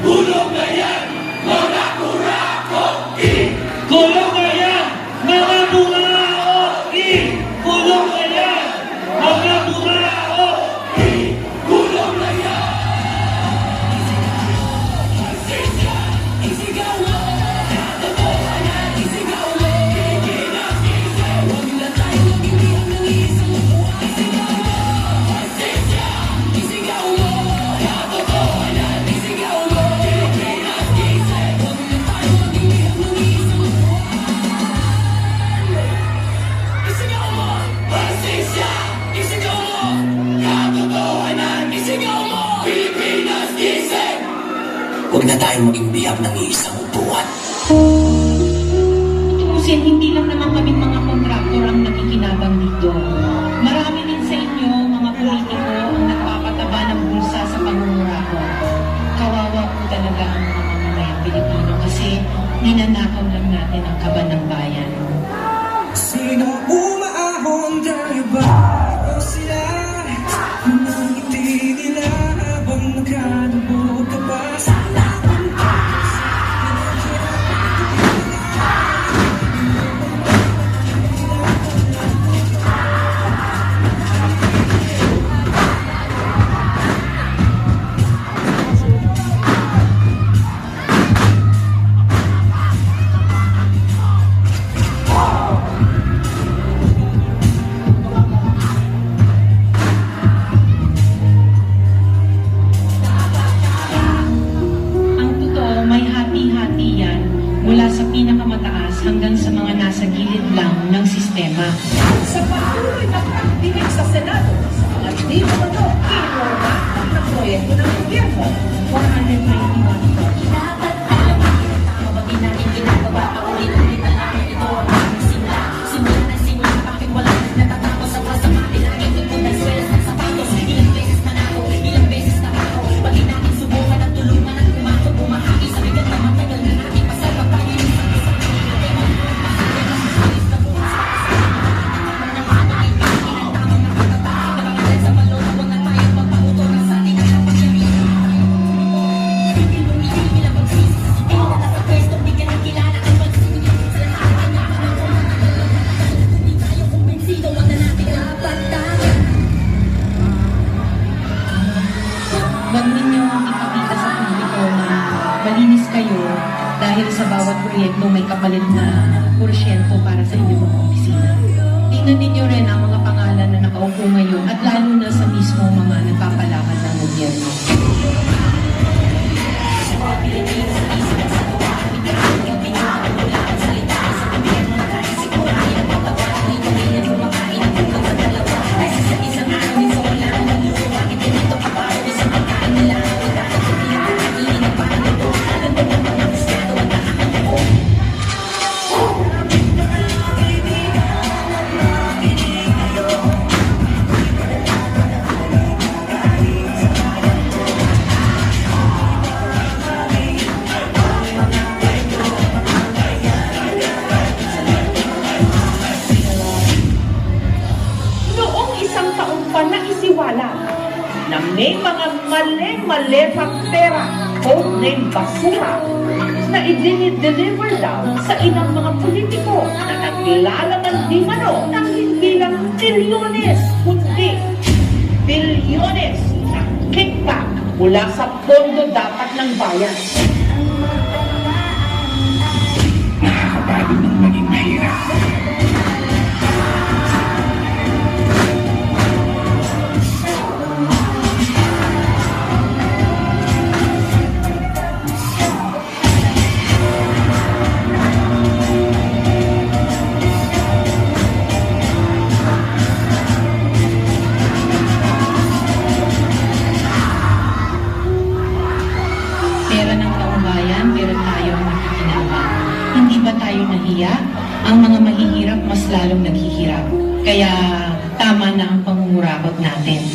Kulong na yan, mga kurakot! Kulong na yan, mga buraot! Kulong na yan, mga buraot! Kulong na yan! Isigaw mo, katotohanan, isigaw mo. Pilipinas, huwag na tayong magbibiyak ng isang buwan. Isigaw mo, hostisya, isigaw mo, katotohanan, isigaw mo. Pilipinas, huwag na tayong magbibiyak ng isang buwan. Isigaw mo, hostisya, isigaw mo, katotohanan, isigaw mo. Pilipinas, gising! Huwag na tayong maging bihag ng iisang upuan. Tutusin, hindi lang naman kaming mga kontraktor ang nakikinabang dito. Marami din sa inyo, mga politiko, ang nagpapataba ng bulsa sa pangungurako. Kawawa po talaga ang mga mamamayang Pilipino kasi ninanakaw lang natin ang kaban ng bayan. Sino umaahon tayo ba? O sila? Mga ngiti nila habang nakadubog ka pa sa laban ka. Ang totoo, may hati-hati yan mula sa pinakamataas hanggang sa mga nasa gilid lang ng sistema. Sa patuloy na pagdinig sa Senado sa mga di umano kinora na proyekto ng gobyerno, 491 projects. Dapat alam natin, tama ba din natin ginagawa? Paulit-ulit na lang ito ang aming simula. Simula na simula, bakit wala natatapos sa kasama? Lagi tungkol ng swelas ng sapatos. Ilang beses na ako, ilang beses na ako. Pag natin subukan at tulungan at pumasok, bumahagi sa bigat na matagal na natin pasal pag tayo ng isang isa. Sa balon, huwag na tayo magpautol ng sa ating ang pangyarihan. Ilang magsisi sa siteng na nasa pwesto, di ka nang kilala ang pagsinig. Sa lahat ng hindi tayo kumbinsido, wag na natin dapat tayo. Huwag ninyo ipakita sa publiko na malinis kayo dahil sa bawat proyekto may kapalit na porsyento para sa inyong mga opisina. Tingnan ninyo rin ang mga pangalan na nakaupo ngayon at lalo na sa mismo mga nagpapalakad ng gobyerno. Noong isang taon pa naisiwala na may mga mali-malefang pera, codename basura, na i-deliver daw sa ilang mga politiko na naglalaman di mano ng hindi lang trilyones, kundi bilyones na kickback mula sa pondo dapat ng bayan. Nakakapagod ng maging mahirap. Pera ng taong bayan, pero tayo ang nakikinabang. Hindi ba tayo nahiya? Ang mga mahihirap mas lalong naghihirap. Kaya tama na ang pangungurakot natin.